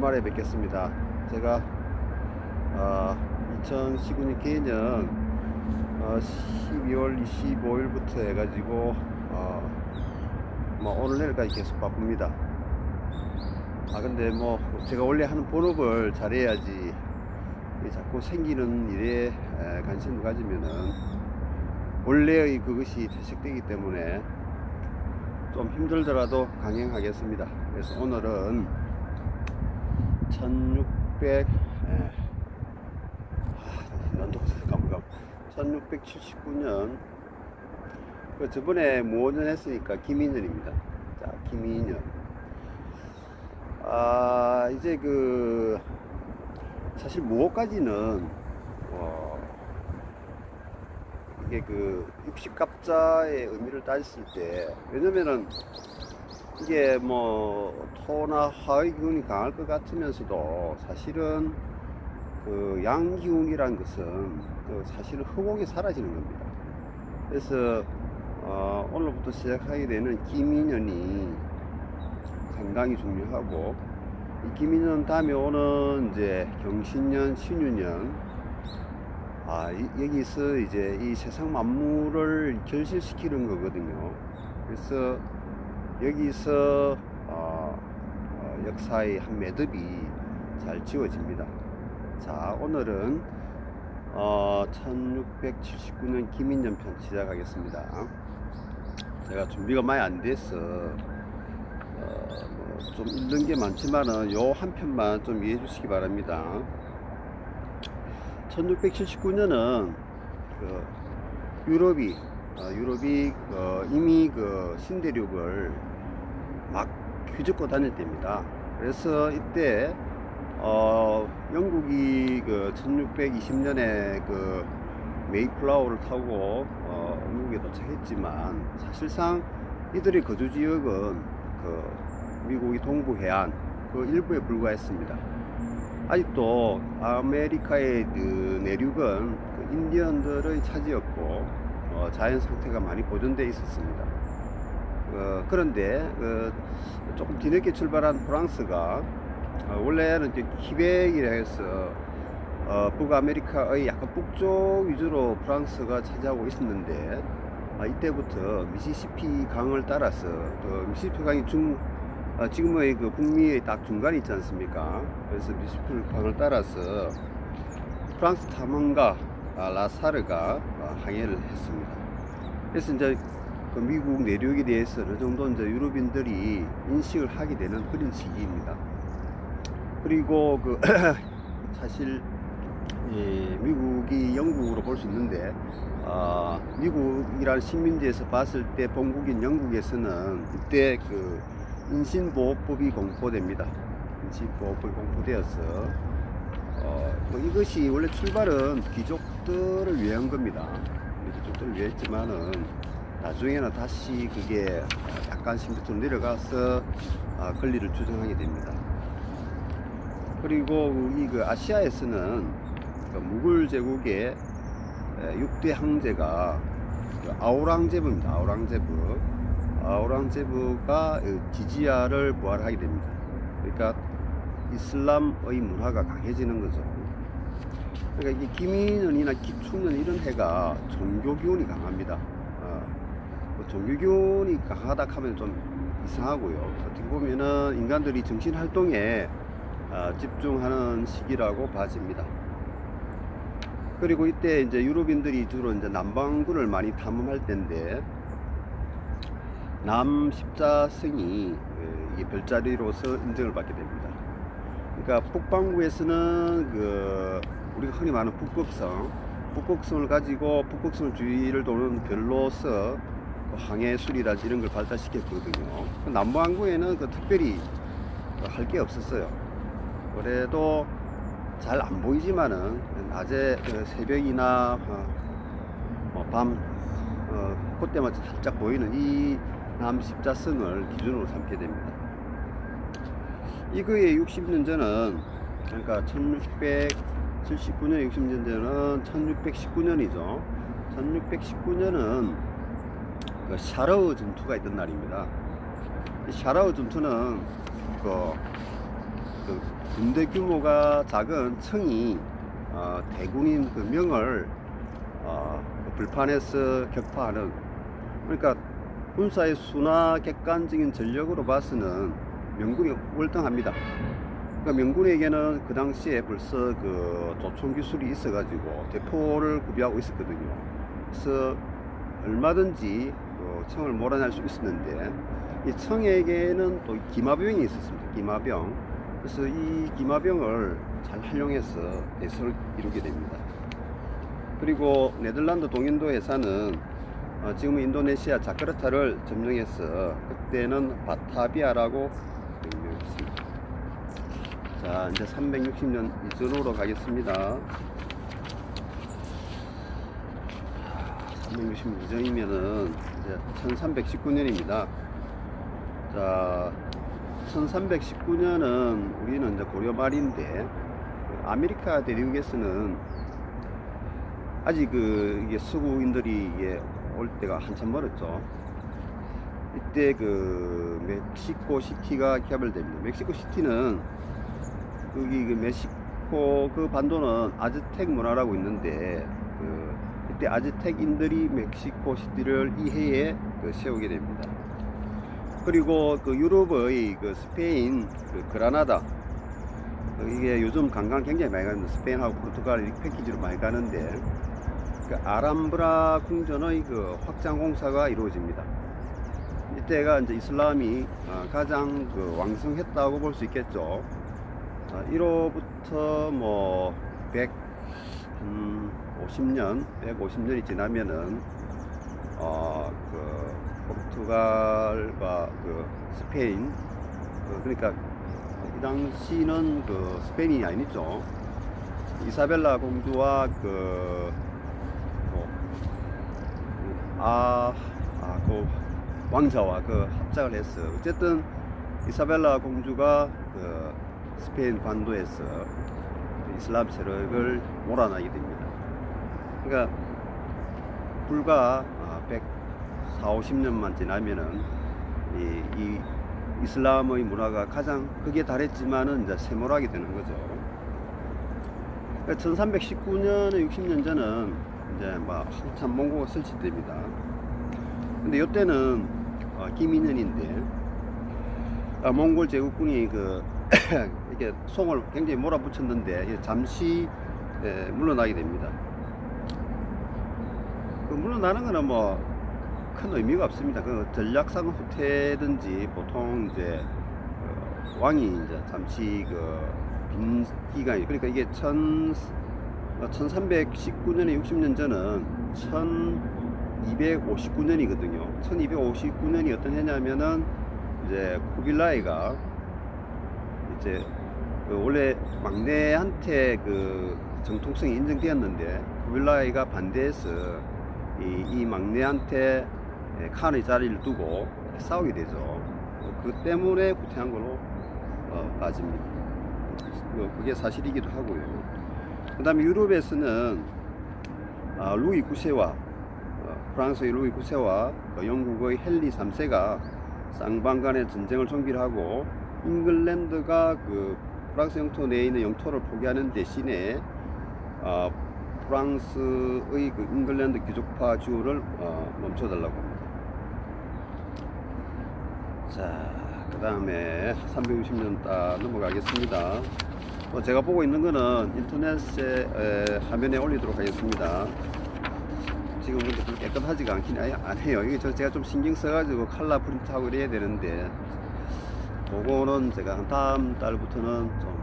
오랜만에 뵙겠습니다. 제가 2019년 개년 12월 25일부터 해가지고 오늘 내일까지 계속 바쁩니다. 근데 제가 원래 하는 본업을 잘해야지 자꾸 생기는 일에 관심을 가지면은 원래의 그것이 퇴색되기 때문에 좀 힘들더라도 강행하겠습니다. 그래서 오늘은 1679년 저번에 무오년 했으니까 김인년입니다. 자, 김인년. 이제 사실 무오까지는 이게 60갑자의 의미를 따졌을 때, 왜냐면은 이게 토나 화의 기운이 강할 것 같으면서도 사실은 양기운이란 것은 사실은 허공에 사라지는 겁니다. 그래서 오늘부터 시작하게 되는 김인년이 상당히 중요하고, 이 김인년 다음에 오는 이제 경신년, 신유년, 여기서 이제 이 세상 만물을 결실시키는 거거든요. 그래서 여기서 역사의 한 매듭이 잘 지워집니다. 자, 오늘은 1679년 김인년 편 시작하겠습니다. 제가 준비가 많이 안 돼서 좀 읽는 게 많지만은 요 한 편만 좀 이해해 주시기 바랍니다. 1679년은 유럽이 이미 신대륙을 막 휘젓고 다닐 때입니다. 그래서 이때 영국이 1620년에 메이플라워를 타고 미국에 도착했지만, 사실상 이들의 거주 지역은 미국의 동부 해안 일부에 불과했습니다. 아직도 아메리카의 내륙은 인디언들의 차지였고 자연 상태가 많이 보존되어 있었습니다. 그런데 조금 뒤늦게 출발한 프랑스가 원래는 키벡이라 해서 북아메리카의 약간 북쪽 위주로 프랑스가 차지하고 있었는데, 이때부터 미시시피 강을 따라서 미시시피 강이 지금의 북미의 딱 중간에 있지 않습니까? 그래서 미시시피 강을 따라서 프랑스 탐험가 라사르가 항해를 했습니다. 그래서 이제 미국 내륙에 대해서 어느 정도 이제 유럽인들이 인식을 하게 되는 그런 시기입니다. 그리고 사실 미국이 영국으로 볼 수 있는데, 미국이라는 식민지에서 봤을 때 본국인 영국에서는 이때 인신보호법이 공포됩니다. 인신보호법이 공포되어서 이것이 원래 출발은 귀족들을 위한 겁니다. 귀족들을 위했지만은 나중에는 다시 그게 약간씩 밑으로 내려가서 권리를 주장하게 됩니다. 그리고 이 아시아에서는 무굴 제국의 6대 황제가 아우랑제부입니다. 아우랑제부가 지지야를 부활하게 됩니다. 그러니까 이슬람의 문화가 강해지는 거죠. 그러니까 이게 김인년이나 기축년 이런 해가 종교 기운이 강합니다. 종교 기운이 강하다 하면 좀 이상하고요. 어떻게 보면은 인간들이 정신 활동에 집중하는 시기라고 봐집니다. 그리고 이때 이제 유럽인들이 주로 이제 남반구를 많이 탐험할 때인데, 남십자성이 이 별자리로서 인정을 받게 됩니다. 그러니까 북반구에서는 우리가 흔히 말하는 북극성을 가지고 북극성 주위를 도는 별로서 항해술이라든지 이런 걸 발달시켰거든요. 남반구에는 특별히 할 게 없었어요. 그래도 잘 안 보이지만은 낮에 새벽이나 밤 그때만 살짝 보이는 이 남십자성을 기준으로 삼게 됩니다. 이거의 60년 전은, 그러니까 1679년 60년 전은 1619년이죠. 1619년은 샤르우 전투가 있던 날입니다. 이 샤르우 전투는 군대 규모가 작은 청이 대군인 그 명을 그 불판에서 격파하는, 그러니까 군사의 수나 객관적인 전력으로 봐서는 명군이 월등합니다. 그러니까 명군에게는 그 당시에 벌써 그 조총 기술이 있어가지고 대포를 구비하고 있었거든요. 그래서 얼마든지 청을 몰아낼 수 있었는데, 이 청에게는 또 기마병이 있었습니다. 기마병. 그래서 이 기마병을 잘 활용해서 대서를 이루게 됩니다. 그리고 네덜란드 동인도 해사는 지금 인도네시아 자카르타를 점령해서 그때는 바타비아라고 명명했습니다. 자, 이제 360년 이전으로 가겠습니다. 360년 이전이면은 이제 1319년입니다. 자, 1319년은 우리는 이제 고려 말인데, 아메리카 대륙에서는 아직 이게 서구인들이 이게 올 때가 한참 멀었죠. 이때 그 멕시코 시티가 개발됩니다. 멕시코 시티는 여기 그 멕시코 그 반도는 아즈텍 문화라고 있는데, 이때 아즈텍인들이 멕시코 시티를 이 해에 세우게 됩니다. 그리고 그 유럽의 그 스페인 그 그라나다, 이게 요즘 관광 굉장히 많이 가는데, 스페인하고 포르투갈 이렇게 패키지로 많이 가는데, 그 아람브라 궁전의 그 확장 공사가 이루어집니다. 이때가 이제 이슬람이 가장 그 왕성했다고 볼 수 있겠죠. 1호부터 뭐 150년이 지나면은 그 포르투갈과 그 스페인, 그러니까 이 당시는 그 스페인이 아니죠. 이사벨라 공주와 그 왕자와 그 합작을 했어요. 어쨌든 이사벨라 공주가 그 스페인 반도에서 이슬람 세력을 몰아내게 됩니다. 그러니까 불과 140~50년만 지나면은 이 이슬람의 문화가 가장 크게 달했지만은 이제 쇠몰하게 되는 거죠. 그러니까 1319년에 60년 전은 이제 막 한참 몽고가 설치됩니다. 근데 이때는 김인년인데, 몽골 제국군이 이렇게 송을 굉장히 몰아붙였는데 잠시 물러나게 됩니다. 그 물러나는 거는 뭐 큰 의미가 없습니다. 그 전략상 후퇴든지 보통 이제 왕이 이제 잠시 빈 기간이, 그러니까 이게 1319년에 60년 전은 1259년이거든요. 1259년이 어떤 해냐면은 이제 쿠빌라이가 이제 원래 막내한테 정통성이 인정되었는데, 쿠빌라이가 반대해서 이 막내한테 칸의 자리를 두고 싸우게 되죠. 그 때문에 후퇴한 걸로 빠집니다. 그게 사실이기도 하고요. 그 다음에 유럽에서는 루이 9세와 프랑스의 루이 9세와 영국의 헨리 3세가 쌍방간의 전쟁을 종기를 하고, 잉글랜드가 프랑스 영토 내에 있는 영토를 포기하는 대신에 프랑스의 잉글랜드 귀족파 지원을 멈춰달라고 합니다. 자, 그 다음에 360년 딱 넘어가겠습니다. 제가 보고 있는 거는 인터넷에 화면에 올리도록 하겠습니다. 지금 근데 깨끗하지가 않긴 해요. 이게 제가 좀 신경 써가지고 칼라 프린트하고 이래야 되는데, 그거는 제가 다음 달부터는 좀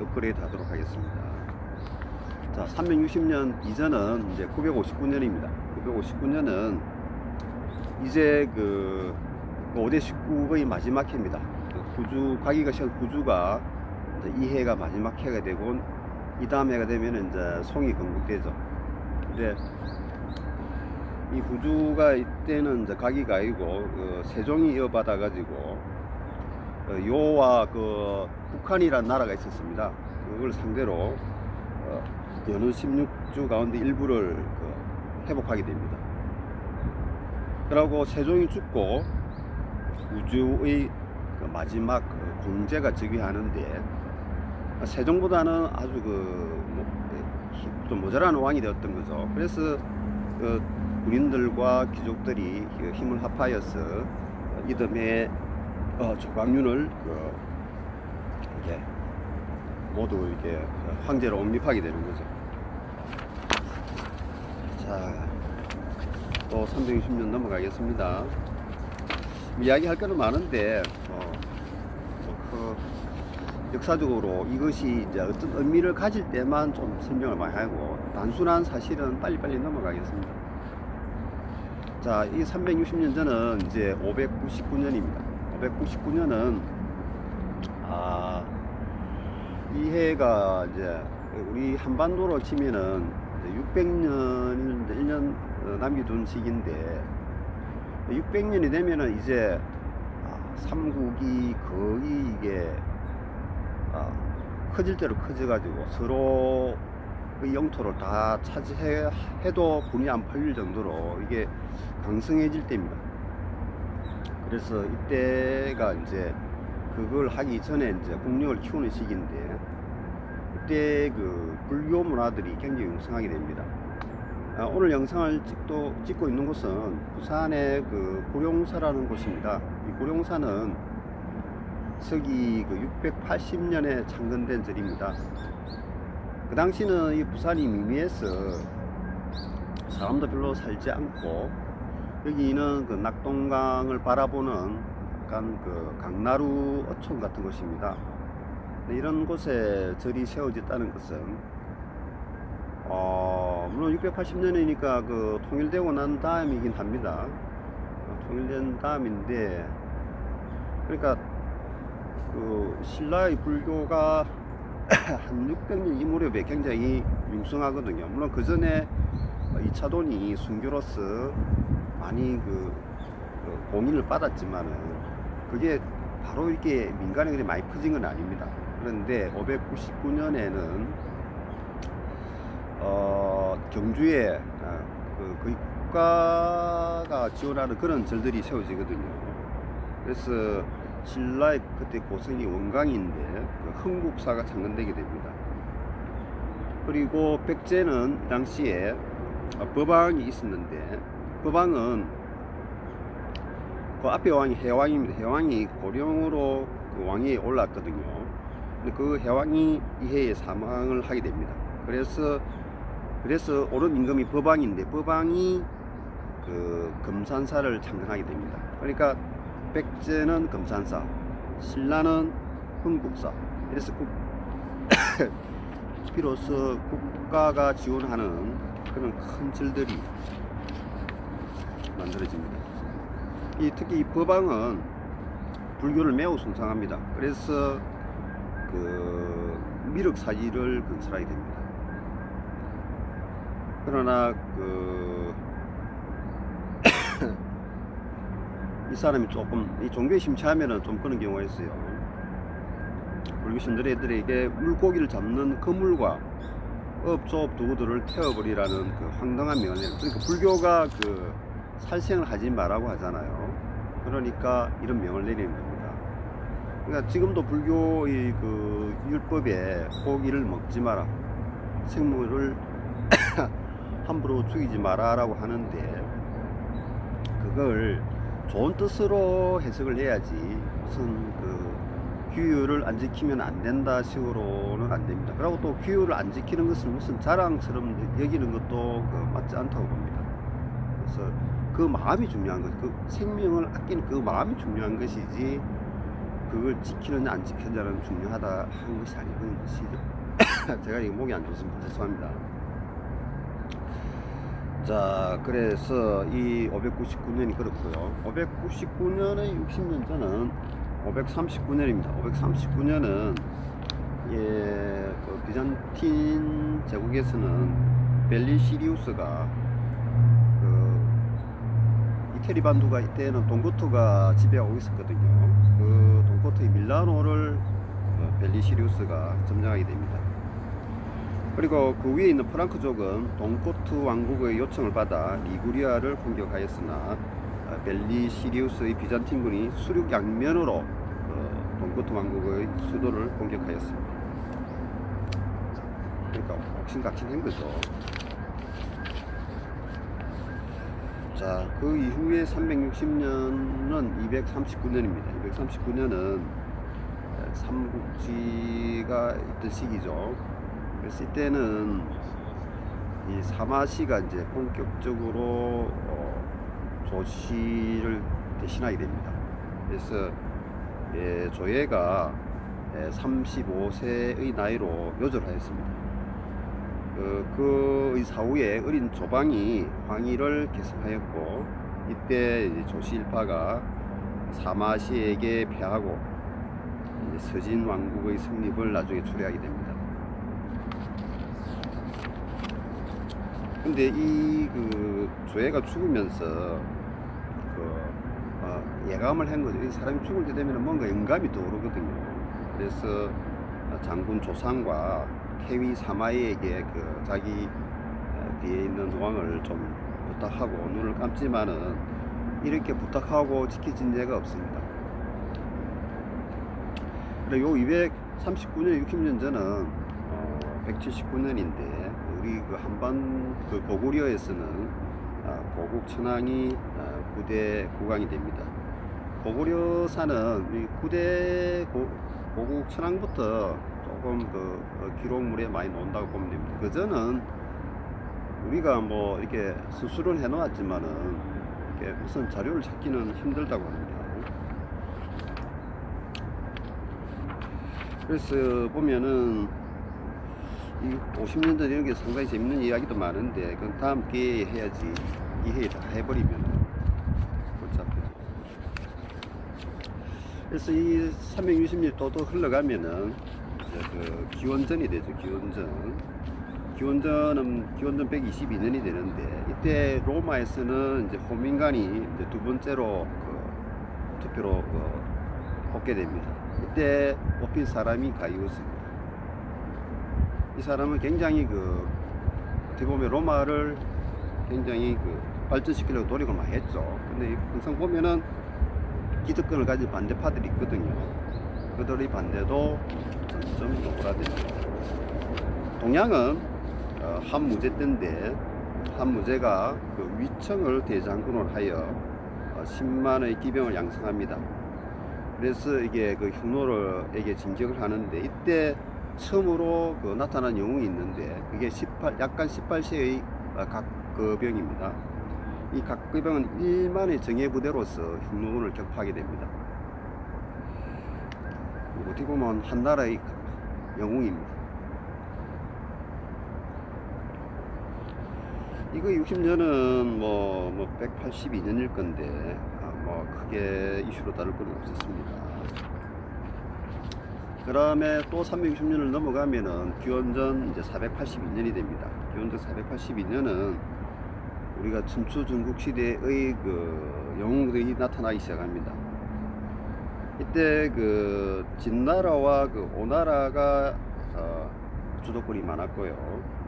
업그레이드 하도록 하겠습니다. 자, 360년 이전은 이제 959년입니다. 959년은 이제 5대 19의 마지막 해입니다. 가기가 시작 구주가 이 해가 마지막 해가 되고, 이 다음 해가 되면 이제 송이 건국되죠. 근데 이 구주가 이때는 이제 가기가 아니고 세종이 이어받아 가지고 요와 북한이라는 나라가 있었습니다. 그걸 상대로 연후 16주 가운데 일부를 회복하게 됩니다. 그리고 세종이 죽고 우주의 마지막 공제가 즉위하는데, 세종보다는 아주 좀 모자란 왕이 되었던 거죠. 그래서 군인들과 귀족들이 힘을 합하여서 이듬해 조광윤을 이렇게 모두 이렇게 황제로 옹립하게 되는 거죠. 자, 또 360년 넘어가겠습니다. 이야기할 거는 많은데 역사적으로 이것이 이제 어떤 의미를 가질 때만 좀 설명을 많이 하고, 단순한 사실은 빨리빨리 넘어가겠습니다. 자, 이 360년 전은 이제 599년입니다. 599년은 이 해가 이제 우리 한반도로 치면은 600년 1년 남겨둔 시기인데, 600년이 되면은 이제 삼국이 거의 이게 커질 대로 커져가지고 서로 그 영토를 다 차지해도 군이 안 팔릴 정도로 이게 강성해질 때입니다. 그래서 이때가 이제 그걸 하기 전에 이제 국력을 키우는 시기인데, 그때 그 불교 문화들이 굉장히 융성하게 됩니다. 오늘 영상을 찍고 있는 곳은 부산의 그 고룡사라는 곳입니다. 이 고룡사는 서기 680년에 창건된 절입니다. 그 당시는 이 부산이 미미해서 사람도 별로 살지 않고, 여기는 그 낙동강을 바라보는 약간 그 강나루 어촌 같은 곳입니다. 이런 곳에 절이 세워졌다는 것은 물론 680년이니까 그 통일되고 난 다음이긴 합니다. 통일된 다음인데, 그러니까 그 신라의 불교가 한 600년 이 무렵에 굉장히 융성하거든요. 물론 그 전에 이차돈이 순교로서 많이 공인을 받았지만은 그게 바로 이렇게 민간에 그렇게 많이 퍼진 건 아닙니다. 그런데 599년에는 경주에 거의 국가가 지원하는 그런 절들이 세워지거든요. 그래서 신라의 그때 고성이 원강인데 흥국사가 창건되게 됩니다. 그리고 백제는 당시에 법왕이 있었는데, 법왕은 그 앞에 왕이 해왕입니다. 해왕이 고령으로 그 왕위에 올랐거든요. 근데 그 해왕이 이 해에 사망을 하게 됩니다. 그래서 오른 임금이 법왕인데, 법왕이 그 금산사를 창건하게 됩니다. 그러니까 백제는 금산사, 신라는 흥국사. 그래서 비로소 국가가 지원하는 그런 큰 절들이 만들어집니다. 특히 이 법왕은 불교를 매우 숭상합니다. 그래서 그 미륵사지를 건설하게 됩니다. 그러나 이 사람이 조금 이 종교에 심취하면은 좀 그런 경우가 있어요. 불교 신들에게 물고기를 잡는 그물과 업조업 도구들을 태워버리라는 그 황당한 명을 내요. 그러니까 불교가 그 살생을 하지 말라고 하잖아요. 그러니까 이런 명을 내리는 겁니다. 그러니까 지금도 불교의 그 율법에 고기를 먹지 마라, 생물을 함부로 죽이지 마라라고 하는데, 그걸 좋은 뜻으로 해석을 해야지 무슨 그 규율을 안 지키면 안 된다 식으로는 안 됩니다. 그리고 또 규율을 안 지키는 것을 무슨 자랑처럼 여기는 것도 맞지 않다고 봅니다. 그래서 그 마음이 중요한 것, 그 생명을 아끼는 그 마음이 중요한 것이지, 그걸 지키느냐 안 지키느냐는 중요하다 한 것이 아니고 것이죠. 제가 이거 목이 안 좋습니다. 죄송합니다. 자, 그래서 이 599년이 그렇고요. 599년의 60년 전은 539년입니다. 539년은 그 비잔틴 제국에서는 벨리시리우스가 이태리 반도가 이때는 돈코트가 지배하고 있었거든요. 그 돈코트의 밀라노를 벨리시리우스가 점령하게 됩니다. 그리고 그 위에 있는 프랑크족은 돈코트 왕국의 요청을 받아 리구리아를 공격하였으나 벨리시리우스의 비잔틴군이 수륙 양면으로 돈코트 왕국의 수도를 공격하였습니다. 그러니까 옥신각신한 거죠. 자, 그 이후에 360년은 239년입니다. 239년은 삼국지가 있던 시기죠. 그래서 이때는 이 사마시가 이제 본격적으로 조씨를 대신하게 됩니다. 그래서 조예가 35세의 나이로 요절하였습니다. 그 사후에 어린 조방이 황희를 계승하였고, 이때 이제 조씨 일파가 사마시에게 패하고 이제 서진 왕국의 성립을 나중에 초래하게 됩니다. 근데 이 조예가 죽으면서 예감을 한 거죠. 이 사람이 죽을 때 되면 뭔가 영감이 떠오르거든요. 그래서 장군 조상과 태위 사마이에게 자기 뒤에 있는 왕을 좀 부탁하고 눈을 감지만은 이렇게 부탁하고 지켜진 예가 없습니다. 그리고 239년, 60년 전은 179년인데 우리 한반 고구려에서는 고국 천왕이 9대 국왕이 됩니다. 고구려사는 고국 천왕부터 조금 기록물에 많이 나온다고 보면 됩니다. 그전은 우리가 뭐 이렇게 수술을 해 놓았지만은 이렇게 무슨 자료를 찾기는 힘들다고 합니다. 그래서 보면은 이 50년 전 이런 게 상당히 재밌는 이야기도 많은데 그건 다음 기회에 해야지. 이 해에 다 해버리면 복잡해요. 그래서 이 360년 또 흘러가면은 이제 기원전이 되죠. 기원전은 기원전 122년이 되는데, 이때 로마에서는 이제 호민관이 이제 두 번째로 투표로 뽑게 됩니다. 이때 뽑힌 사람이 가이우스입니다. 이 사람은 굉장히 어떻게 보면 로마를 굉장히 발전시키려고 노력을 많이 했죠. 근데 항상 보면은 기득권을 가진 반대파들이 있거든요. 그들의 반대도 점점 오그라듭니다. 동양은 한무제 때인데, 한무제가 위청을 대장군으로 하여 10만의 기병을 양성합니다. 그래서 이게 흉노를에게 진격을 하는데, 이때 처음으로 나타난 영웅이 있는데, 그게 약간 18세의 각거병입니다. 이 각거병은 1만의 정예부대로서 흉노군을 격파하게 됩니다. 어떻게 보면 한 나라의 영웅입니다. 이거 60년은 뭐 182년일 건데 뭐 크게 이슈로 다룰 건 없었습니다. 그 다음에 또 360년을 넘어가면은 기원전 이제 482년이 됩니다. 기원전 482년은 우리가 춘추 중국 시대의 영웅들이 나타나기 시작합니다. 이때 진나라와 오나라가 주도권이 많았고요.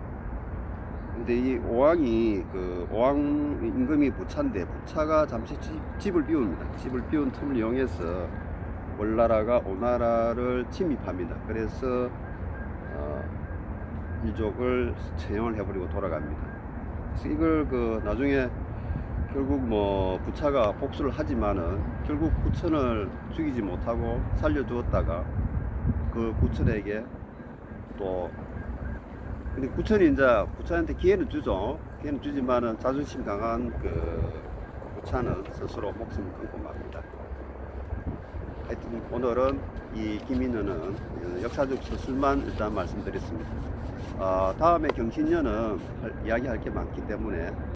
근데 이 오왕이 오왕 임금이 부차인데, 부차가 잠시 집을 비웁니다. 집을 비운 틈을 이용해서 월나라가 오나라를 침입합니다. 그래서 일족을 처형을 해버리고 돌아갑니다. 그래서 이걸 나중에 결국 부차가 복수를 하지만은 결국 구천을 죽이지 못하고 살려두었다가 구천에게 근데 구천이 이제 부차한테 기회는 주죠. 기회는 주지만은 자존심 강한 부차는 스스로 목숨을 끊고 맙니다. 하여튼 오늘은 이 김인현은 역사적 서술만 일단 말씀드렸습니다. 다음에 경신년은 이야기할 게 많기 때문에